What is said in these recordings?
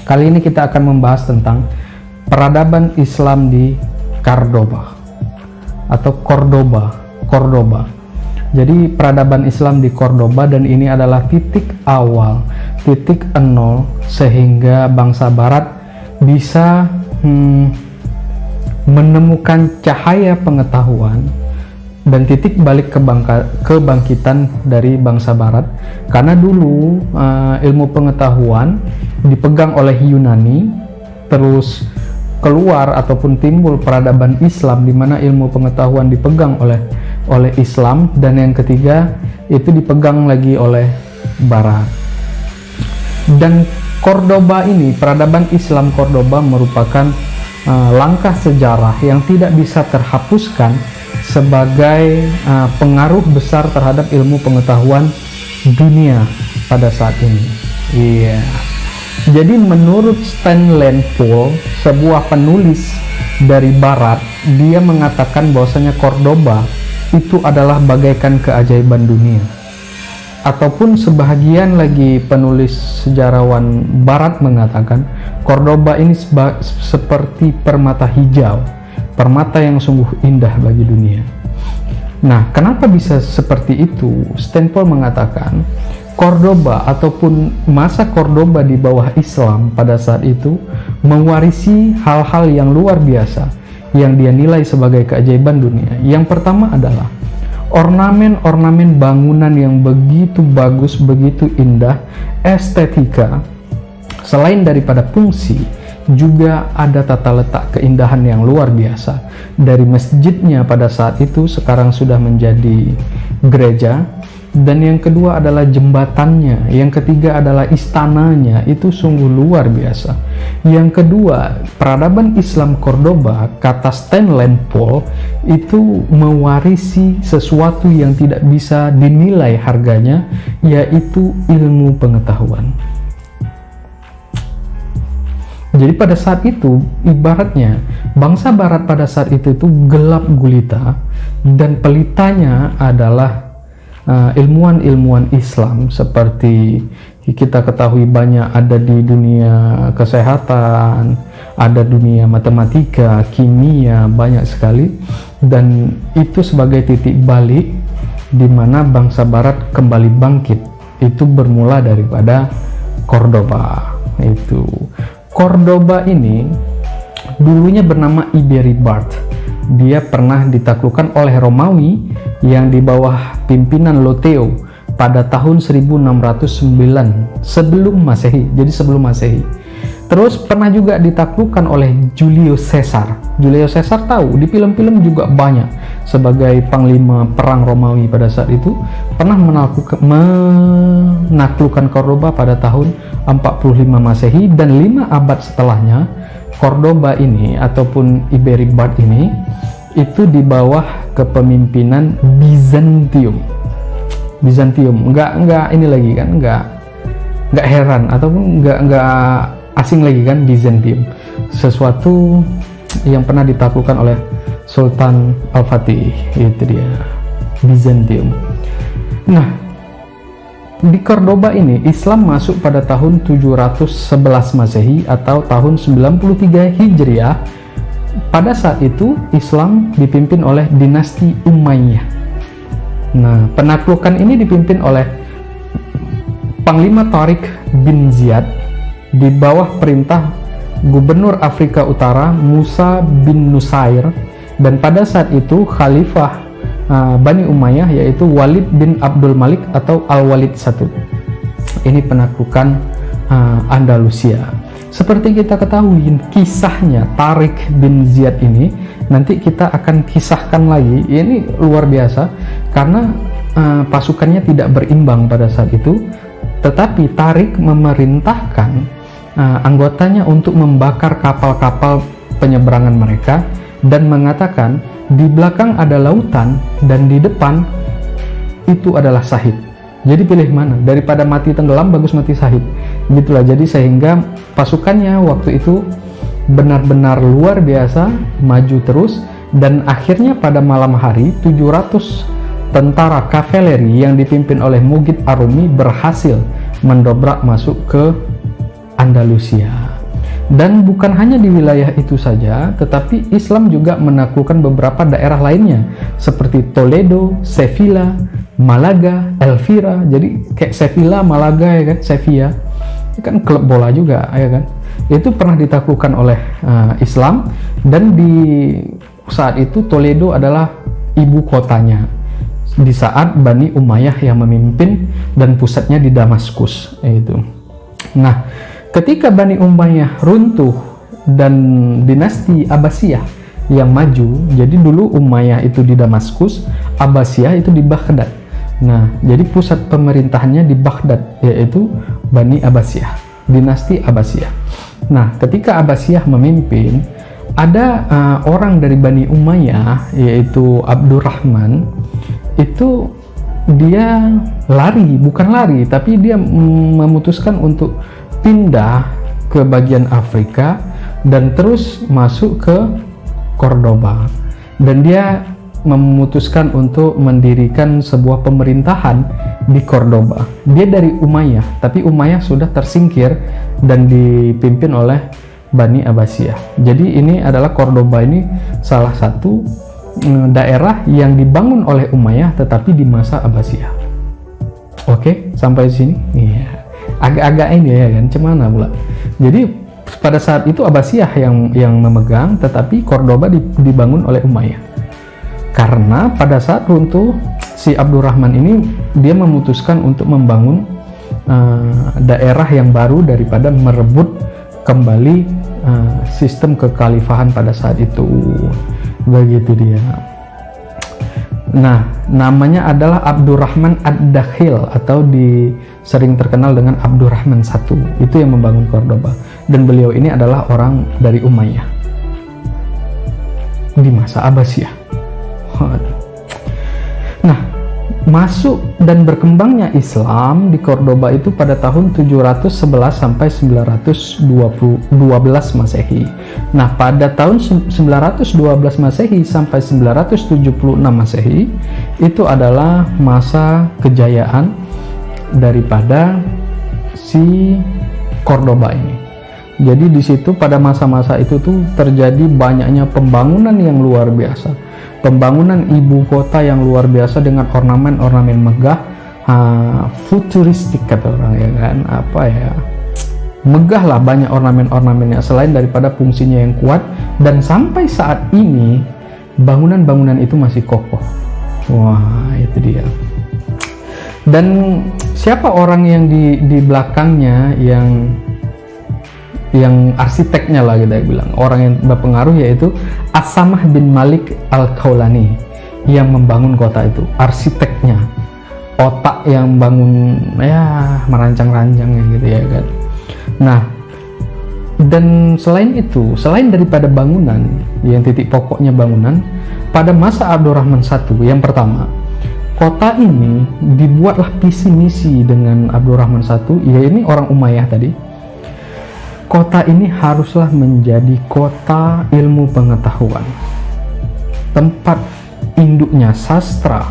Kali ini kita akan membahas tentang peradaban Islam di Cordoba atau Cordoba. Jadi peradaban Islam di Cordoba, dan ini adalah titik awal, titik nol sehingga bangsa Barat bisa menemukan cahaya pengetahuan dan titik balik kebangkitan dari bangsa Barat. Karena dulu ilmu pengetahuan dipegang oleh Yunani, terus keluar ataupun timbul peradaban Islam di mana ilmu pengetahuan dipegang oleh Islam, dan yang ketiga itu dipegang lagi oleh Barat. Dan Cordoba ini, peradaban Islam Cordoba merupakan langkah sejarah yang tidak bisa terhapuskan sebagai pengaruh besar terhadap ilmu pengetahuan dunia pada saat ini. Iya. Jadi menurut Stanley Pool, sebuah penulis dari Barat, dia mengatakan bahwasanya Cordoba itu adalah bagaikan keajaiban dunia. Ataupun sebahagian lagi penulis sejarawan Barat mengatakan Cordoba ini seperti permata hijau, permata yang sungguh indah bagi dunia. Nah, kenapa bisa seperti itu? Stanley mengatakan Cordoba ataupun masa Cordoba di bawah Islam pada saat itu mewarisi hal-hal yang luar biasa yang dia nilai sebagai keajaiban dunia. Yang pertama adalah ornamen-ornamen bangunan yang begitu bagus, begitu indah, estetika. Selain daripada fungsi, juga ada tata letak keindahan yang luar biasa. Dari masjidnya pada saat itu sekarang sudah menjadi gereja. Dan yang kedua adalah jembatannya, yang ketiga adalah istananya, itu sungguh luar biasa. Yang kedua, peradaban Islam Cordoba, kata Stanley Pool, itu mewarisi sesuatu yang tidak bisa dinilai harganya, yaitu ilmu pengetahuan. Jadi pada saat itu, ibaratnya bangsa Barat pada saat itu gelap gulita, dan pelitanya adalah ilmuwan-ilmuwan Islam. Seperti kita ketahui banyak ada di dunia kesehatan, ada dunia matematika, kimia, banyak sekali. Dan itu sebagai titik balik di mana bangsa Barat kembali bangkit. Itu bermula daripada Cordoba. Itu Cordoba ini dulunya bernama Iberibart. Dia pernah ditaklukkan oleh Romawi yang di bawah pimpinan Loteo pada tahun 1609 sebelum Masehi. Jadi sebelum Masehi. Terus pernah juga ditaklukkan oleh Julius Caesar. Julius Caesar tahu, di film-film juga banyak, sebagai panglima perang Romawi pada saat itu pernah menaklukkan Cordoba pada tahun 45 Masehi, dan 5 abad setelahnya Cordoba ini ataupun Iberibart ini itu di bawah kepemimpinan Bizantium. Enggak ini lagi kan, enggak heran ataupun enggak asing lagi kan, Bizantium, sesuatu yang pernah ditaklukkan oleh Sultan Al-Fatih. Itu dia, Bizantium. Nah, di Cordoba ini Islam masuk pada tahun 711 Masehi atau tahun 93 Hijriah. Pada saat itu Islam dipimpin oleh dinasti Umayyah. Nah, penaklukan ini dipimpin oleh Panglima Tariq bin Ziyad di bawah perintah Gubernur Afrika Utara Musa bin Nusair, dan pada saat itu Khalifah Bani Umayyah yaitu Walid bin Abdul Malik atau Al-Walid I. Ini penaklukan Andalusia. Seperti kita ketahui kisahnya Tariq bin Ziyad ini, nanti kita akan kisahkan lagi. Ini luar biasa karena pasukannya tidak berimbang pada saat itu, tetapi Tariq memerintahkan anggotanya untuk membakar kapal-kapal penyeberangan mereka dan mengatakan di belakang ada lautan dan di depan itu adalah Sahid. Jadi pilih mana, daripada mati tenggelam bagus mati Sahid. Gitulah. Jadi sehingga pasukannya waktu itu benar-benar luar biasa, maju terus, dan akhirnya pada malam hari 700 tentara kavaleri yang dipimpin oleh Mughith Arumi berhasil mendobrak masuk ke Andalusia. Dan bukan hanya di wilayah itu saja, tetapi Islam juga menaklukkan beberapa daerah lainnya seperti Toledo, Sevilla, Malaga, Elvira. Jadi kayak Sevilla, Malaga ya kan, Sevilla itu kan klub bola juga ya kan. Itu pernah ditaklukkan oleh Islam, dan di saat itu Toledo adalah ibu kotanya di saat Bani Umayyah yang memimpin, dan pusatnya di Damaskus itu. Nah, ketika Bani Umayyah runtuh dan dinasti Abbasiyah yang maju, jadi dulu Umayyah itu di Damaskus, Abbasiyah itu di Baghdad. Nah, jadi pusat pemerintahannya di Baghdad, yaitu Bani Abbasiyah, dinasti Abbasiyah. Nah, ketika Abbasiyah memimpin, ada orang dari Bani Umayyah, yaitu Abdurrahman, itu dia bukan lari, tapi dia memutuskan untuk pindah ke bagian Afrika dan terus masuk ke Cordoba, dan dia memutuskan untuk mendirikan sebuah pemerintahan di Cordoba. Dia dari Umayyah, tapi Umayyah sudah tersingkir dan dipimpin oleh Bani Abbasiyah. Jadi ini adalah Cordoba, ini salah satu daerah yang dibangun oleh Umayyah tetapi di masa Abbasiyah. Oke, sampai sini. Iya. Agak-agak ini ya kan, cemana pula. Jadi pada saat itu Abbasiyah yang memegang, tetapi Cordoba dibangun oleh Umayyah. Karena pada saat runtuh, si Abdurrahman ini dia memutuskan untuk membangun daerah yang baru daripada merebut kembali sistem kekhalifahan pada saat itu. Begitu dia. Nah, namanya adalah Abdurrahman Ad-Dakhil, atau sering terkenal dengan Abdurrahman I. Itu yang membangun Cordoba, dan beliau ini adalah orang dari Umayyah di masa Abbasiyah. Nah, masuk dan berkembangnya Islam di Cordoba itu pada tahun 711 sampai 912 Masehi. Nah, pada tahun 912 Masehi sampai 976 Masehi itu adalah masa kejayaan daripada si Cordoba ini. Jadi di situ pada masa-masa itu tuh terjadi banyaknya pembangunan yang luar biasa. Pembangunan ibu kota yang luar biasa dengan ornamen-ornamen megah, futuristik kata orang ya kan, megah lah, banyak ornamen-ornamennya selain daripada fungsinya yang kuat, dan sampai saat ini bangunan-bangunan itu masih kokoh. Wah, itu dia. Dan siapa orang yang di belakangnya yang arsiteknya lah kita bilang, orang yang berpengaruh, yaitu As-Samah bin Malik Al-Khawlani yang membangun kota itu, arsiteknya, otak yang bangun ya merancang-rancangnya gitu ya kan. Nah, dan selain itu, selain daripada bangunan yang titik pokoknya bangunan, pada masa Abdurrahman I yang pertama, kota ini dibuatlah visi misi dengan Abdurrahman I, ya ini orang Umayyah tadi. Kota ini haruslah menjadi kota ilmu pengetahuan, tempat induknya sastra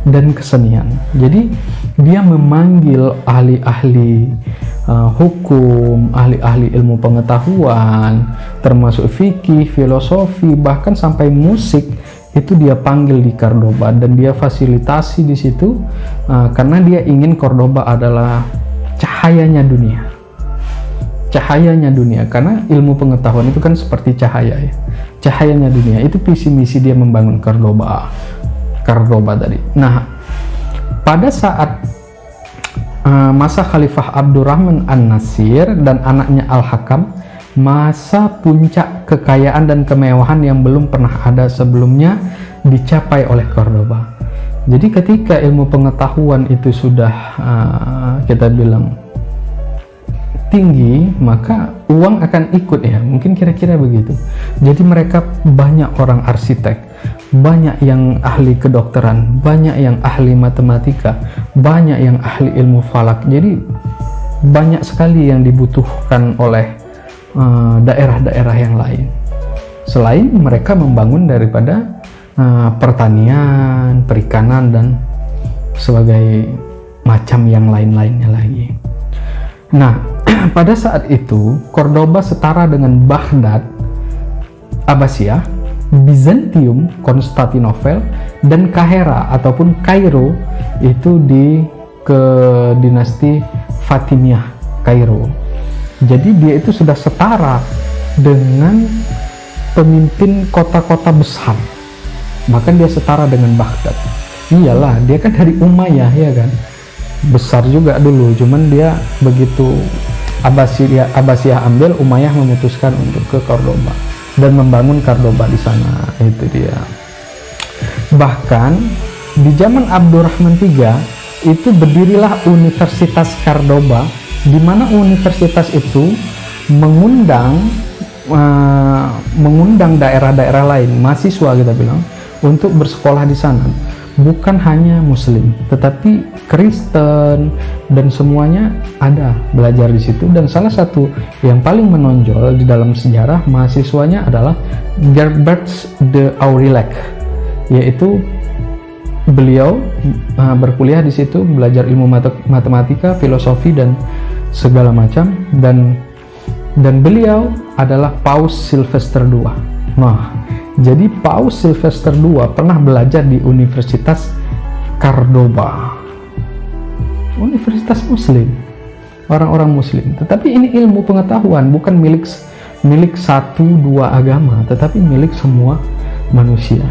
dan kesenian. Jadi dia memanggil ahli-ahli hukum, ahli-ahli ilmu pengetahuan, termasuk fikih, filosofi, bahkan sampai musik itu dia panggil di Cordoba, dan dia fasilitasi di situ karena dia ingin Cordoba adalah cahayanya dunia. Cahayanya dunia, karena ilmu pengetahuan itu kan seperti cahaya ya. Cahayanya dunia, itu visi misi dia membangun Cordoba tadi. Nah, pada saat masa Khalifah Abdurrahman An-Nasir dan anaknya Al-Hakam, masa puncak kekayaan dan kemewahan yang belum pernah ada sebelumnya dicapai oleh Cordoba. Jadi ketika ilmu pengetahuan itu sudah kita bilang tinggi, maka uang akan ikut ya, mungkin kira-kira begitu. Jadi mereka banyak orang arsitek, banyak yang ahli kedokteran, banyak yang ahli matematika, banyak yang ahli ilmu falak. Jadi banyak sekali yang dibutuhkan oleh daerah-daerah yang lain. Selain mereka membangun daripada pertanian, perikanan, dan sebagai macam yang lain-lainnya lagi. Nah, Pada saat itu, Cordoba setara dengan Baghdad, Abbasiyah, Bizantium, Konstantinopel, dan Kahera ataupun Kairo itu ke dinasti Fatimiyah Kairo. Jadi dia itu sudah setara dengan pemimpin kota-kota besar. Bahkan dia setara dengan Baghdad. Iyalah, dia kan dari Umayyah, ya kan, besar juga dulu. Cuman dia begitu Abbasiyah ambil, Umayyah memutuskan untuk ke Cordoba dan membangun Cordoba di sana. Itu dia. Bahkan di zaman Abdurrahman III itu berdirilah Universitas Cordoba, di mana universitas itu mengundang daerah-daerah lain, mahasiswa kita bilang, untuk bersekolah di sana. Bukan hanya Muslim, tetapi Kristen dan semuanya ada belajar di situ. Dan salah satu yang paling menonjol di dalam sejarah mahasiswanya adalah Gerbert de Aurillac, yaitu beliau berkuliah di situ, belajar ilmu matematika, filosofi dan segala macam, dan beliau adalah Paus Sylvester II. Nah, jadi Paus Sylvester II pernah belajar di Universitas Cordoba, universitas Muslim, orang-orang Muslim. Tetapi ini ilmu pengetahuan, bukan milik satu dua agama, tetapi milik semua manusia.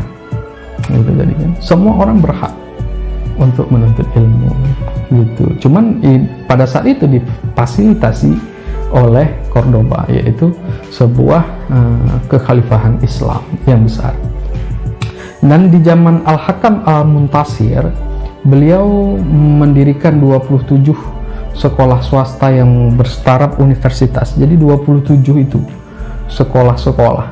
Gitu tadi kan, semua orang berhak untuk menuntut ilmu, gitu. Cuman pada saat itu difasilitasi oleh Cordoba, yaitu sebuah kekhalifahan Islam yang besar. Dan di zaman Al-Hakam Al-Muntasir, beliau mendirikan 27 sekolah swasta yang bertaraf universitas. Jadi 27 itu sekolah-sekolah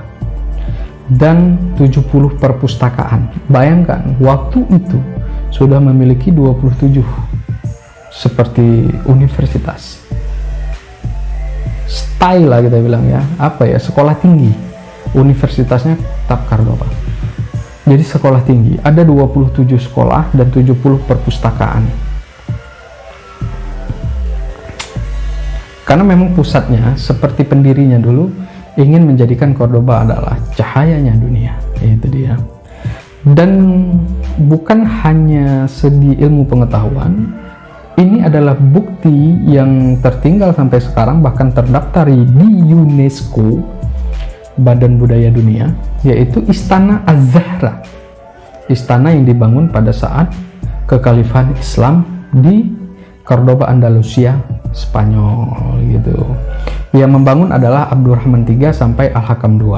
dan 70 perpustakaan. Bayangkan, waktu itu sudah memiliki 27 seperti universitas. Style lah kita bilang ya, sekolah tinggi. Universitasnya tetap Cordoba. Jadi sekolah tinggi, ada 27 sekolah dan 70 perpustakaan. Karena memang pusatnya, seperti pendirinya dulu, ingin menjadikan Cordoba adalah cahayanya dunia. Itu dia. Dan bukan hanya segi ilmu pengetahuan, ini adalah bukti yang tertinggal sampai sekarang, bahkan terdaftar di UNESCO, Badan Budaya Dunia, yaitu Istana Az-Zahra. Istana yang dibangun pada saat kekhalifahan Islam di Cordoba, Andalusia, Spanyol, gitu. Yang membangun adalah Abdurrahman III sampai Al-Hakam II.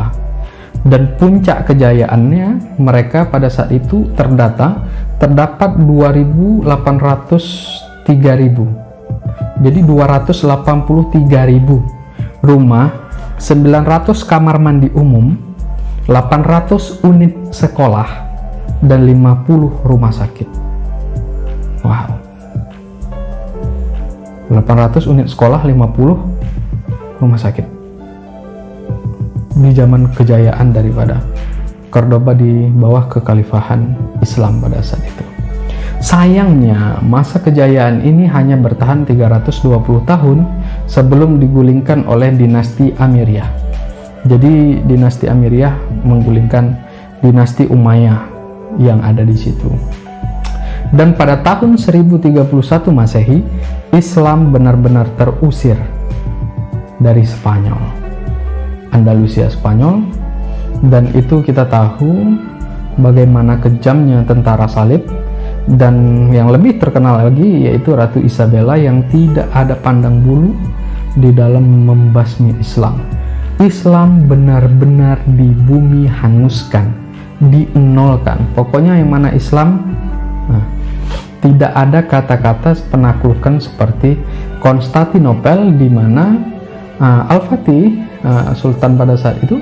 Dan puncak kejayaannya, mereka pada saat itu terdapat 3.000. Jadi 283.000 rumah, 900 kamar mandi umum, 800 unit sekolah, dan 50 rumah sakit. Wow. 800 unit sekolah, 50 rumah sakit. Di zaman kejayaan daripada Cordoba di bawah kekhalifahan Islam pada saat itu. Sayangnya, masa kejayaan ini hanya bertahan 320 tahun sebelum digulingkan oleh dinasti Amiriyah. Jadi dinasti Amiriyah menggulingkan dinasti Umayyah yang ada di situ. Dan pada tahun 1031 Masehi, Islam benar-benar terusir dari Spanyol, Andalusia Spanyol. Dan itu kita tahu bagaimana kejamnya tentara salib. Dan yang lebih terkenal lagi yaitu Ratu Isabella yang tidak ada pandang bulu di dalam membasmi Islam. Islam benar-benar di bumi hanguskan, dienolkan. Pokoknya yang mana Islam, tidak ada kata-kata penaklukan seperti Konstantinopel, di mana Al-Fatih, Sultan pada saat itu,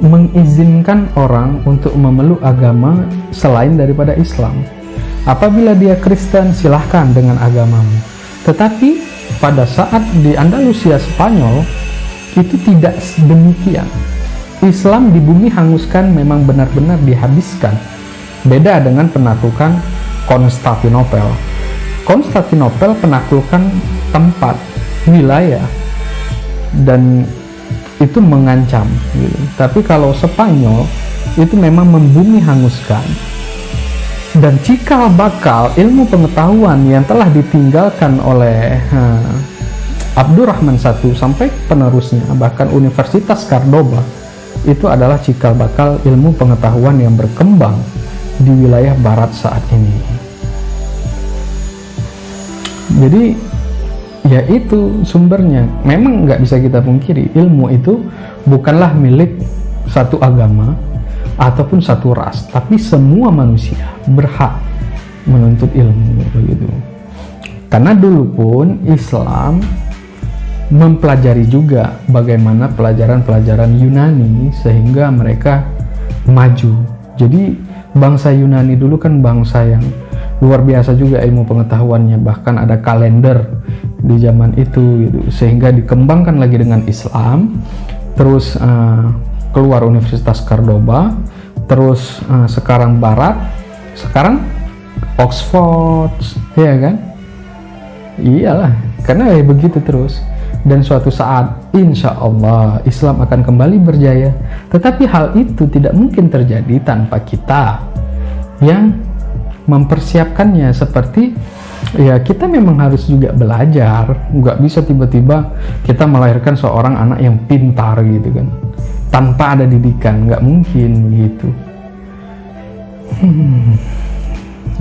mengizinkan orang untuk memeluk agama selain daripada Islam. Apabila dia Kristen, silahkan dengan agamamu. Tetapi pada saat di Andalusia Spanyol itu tidak demikian. Islam di bumi hanguskan, memang benar-benar dihabiskan. Beda dengan penaklukan Konstantinopel. Konstantinopel penaklukan tempat, wilayah dan itu mengancam gitu. Tapi kalau Spanyol itu memang membumi hanguskan, dan cikal bakal ilmu pengetahuan yang telah ditinggalkan oleh Abdurrahman I sampai penerusnya, bahkan Universitas Cordoba, itu adalah cikal bakal ilmu pengetahuan yang berkembang di wilayah barat saat ini. Jadi ya itu sumbernya. Memang nggak bisa kita pungkiri, ilmu itu bukanlah milik satu agama ataupun satu ras, tapi semua manusia berhak menuntut ilmu begitu. Karena dulu pun Islam mempelajari juga bagaimana pelajaran-pelajaran Yunani sehingga mereka maju. Jadi bangsa Yunani dulu kan bangsa yang luar biasa juga ilmu pengetahuannya, bahkan ada kalender di zaman itu gitu. Sehingga dikembangkan lagi dengan Islam, terus keluar Universitas Cordoba, terus sekarang barat, sekarang Oxford, ya kan? Iyalah, karena ya begitu terus. Dan suatu saat insya Allah Islam akan kembali berjaya. Tetapi hal itu tidak mungkin terjadi tanpa kita yang mempersiapkannya. Seperti ya kita memang harus juga belajar, nggak bisa tiba-tiba kita melahirkan seorang anak yang pintar gitu kan tanpa ada didikan, nggak mungkin gitu.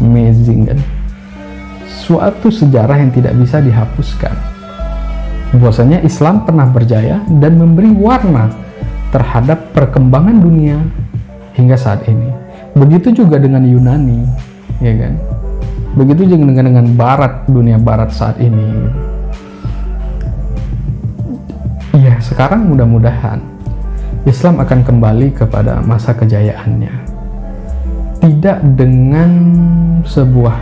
Amazing kan, suatu sejarah yang tidak bisa dihapuskan. Bahwasanya Islam pernah berjaya dan memberi warna terhadap perkembangan dunia hingga saat ini. Begitu juga dengan Yunani, ya kan? Begitu juga dengan Barat, dunia Barat saat ini. Ya, sekarang mudah-mudahan Islam akan kembali kepada masa kejayaannya. Tidak dengan sebuah,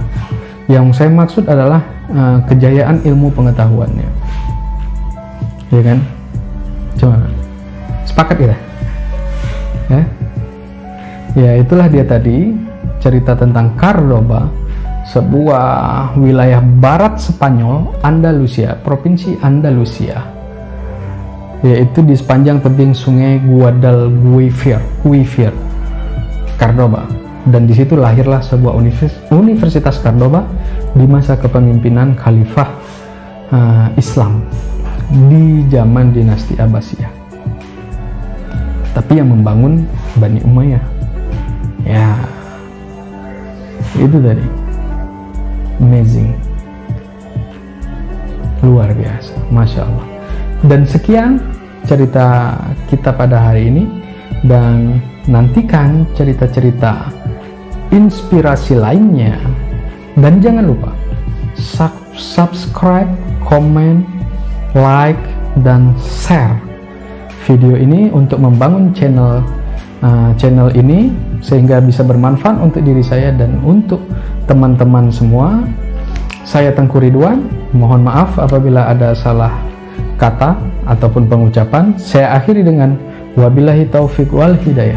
yang saya maksud adalah kejayaan ilmu pengetahuannya. Ya kan? Cuma sepakat kita? Ya, itulah dia tadi cerita tentang Cordoba, sebuah wilayah barat Spanyol, Andalusia, provinsi Andalusia, yaitu di sepanjang tebing sungai Guadalquivir, Cordoba. Dan di situ lahirlah sebuah Universitas Cordoba di masa kepemimpinan Khalifah Islam di zaman dinasti Abbasiyah. Tapi yang membangun Bani Umayyah. Ya, itu tadi. Amazing, luar biasa, Masya Allah. Dan sekian cerita kita pada hari ini, dan nantikan cerita-cerita inspirasi lainnya. Dan jangan lupa subscribe, komen, like, dan share video ini untuk membangun channel ini sehingga bisa bermanfaat untuk diri saya dan untuk teman-teman semua. Saya Tengku Ridwan, mohon maaf apabila ada salah kata ataupun pengucapan. Saya akhiri dengan wabillahi taufik wal hidayah.